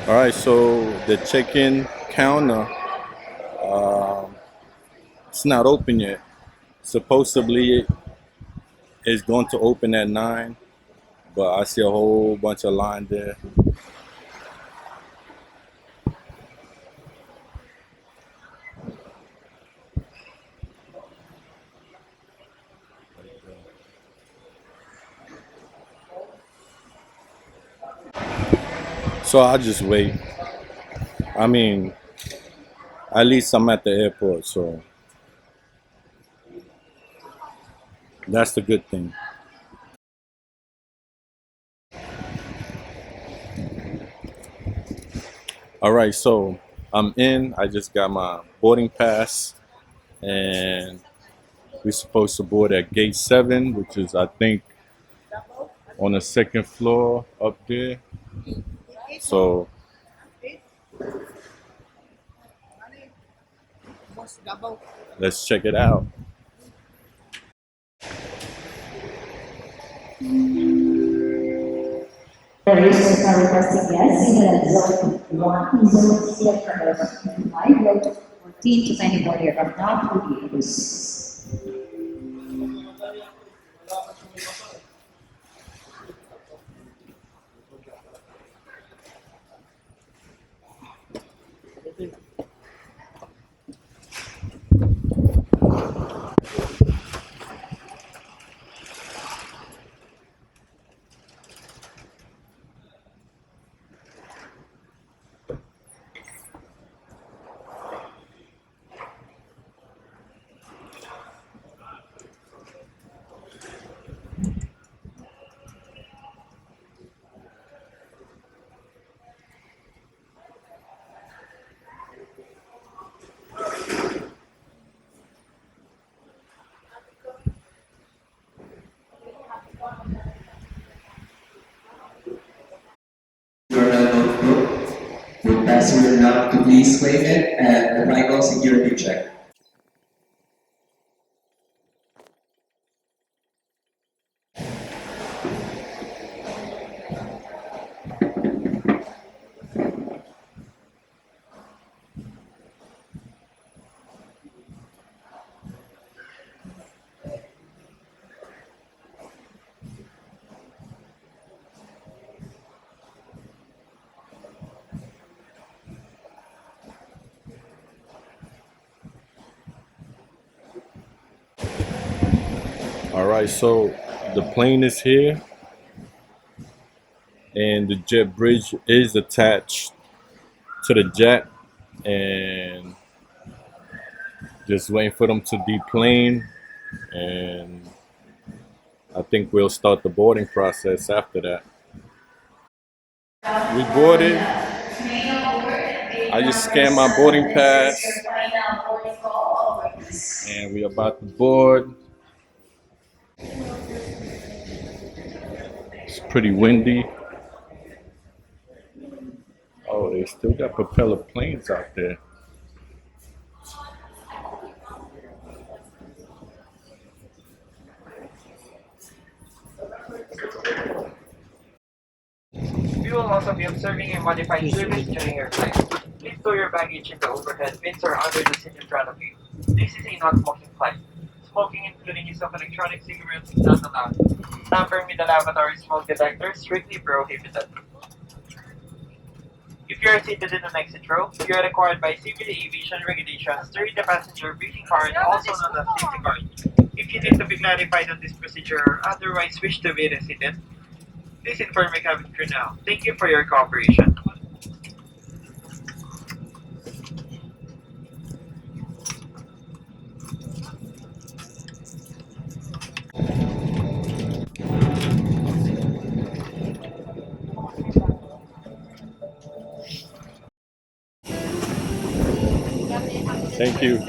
All right, so the check-in counter, um, it's not open yet. Supposedly it's going to open at 9, but I see a whole bunch of line there. So I'll just wait. I mean, at least I'm at the airport, so that's the good thing. All right, so I'm in. I just got my boarding pass, and we're supposed to board at gate 7, which is, I think, on the second floor up there. So let's check it out. Registrants are requesting guests in the zone 1, zone C at Connoisseur 5, load 14 to 24 aircraft now will be able. Your elbow group. Would passenger now to please claim it and the final security check. All right, so the plane is here, and the jet bridge is attached to the jet, and just waiting for them to deplane, and I think we'll start the boarding process after that. We boarded. I just scanned my boarding pass, and we're about to board. It's pretty windy. Oh, they still got propeller planes out there. We will also be observing a modified service during your flight. Please store your baggage in the overhead bins or under the seat in front of you. This is a non-smoking flight. Smoking, including use of electronic cigarettes, is not allowed. Tampering with the lavatory smoke detector is strictly prohibited. If you are seated in the exit row, you are required by civil aviation regulations to read the passenger briefing card, also known as safety card. If you need to be clarified on this procedure or otherwise wish to be reseated, please inform your cabin crew now. Thank you for your cooperation. Thank you.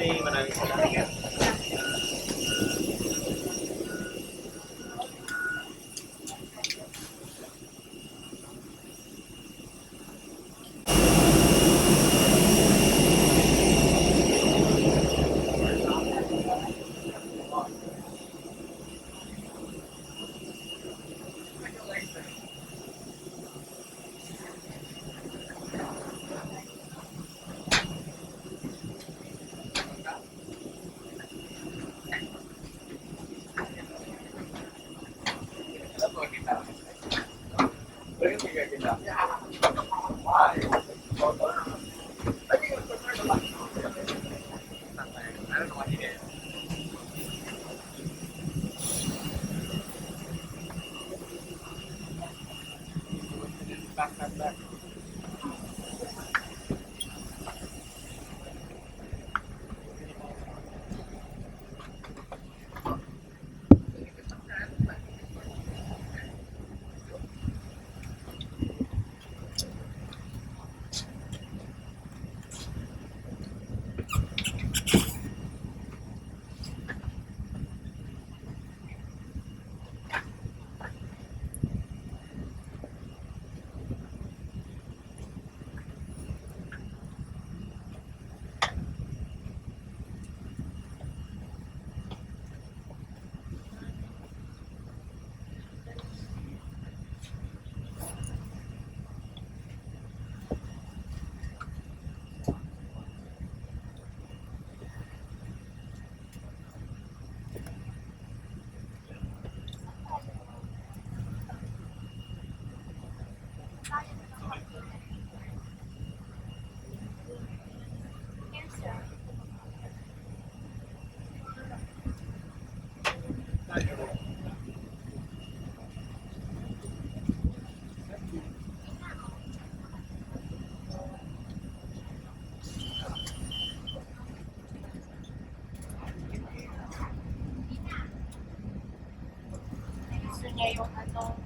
Gusto niya yung ano,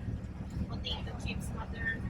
potato chips mother.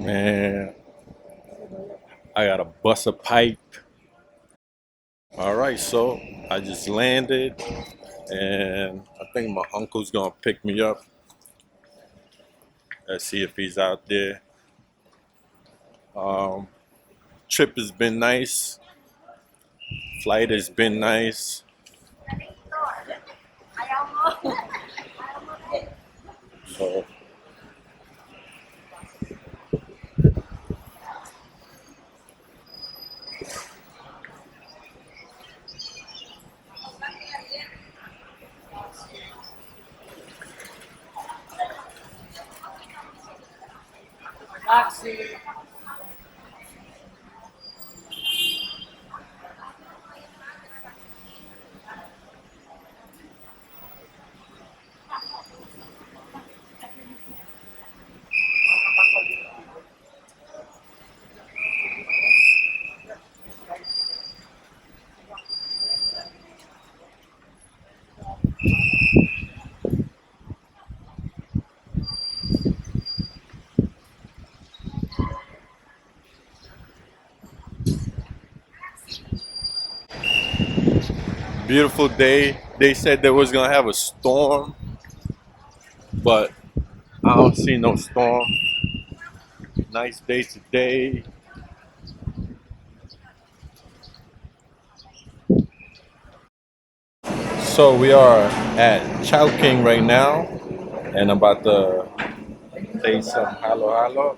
Man, I gotta bust a pipe. All right, so I just landed, and I think my uncle's gonna pick me up. Let's see if he's out there. Um, Trip has been nice. Flight has been nice. So beautiful day. They said they was gonna have a storm, but I don't see no storm. Nice day today. So we are at Chowking right now, and I'm about to play some halo halo.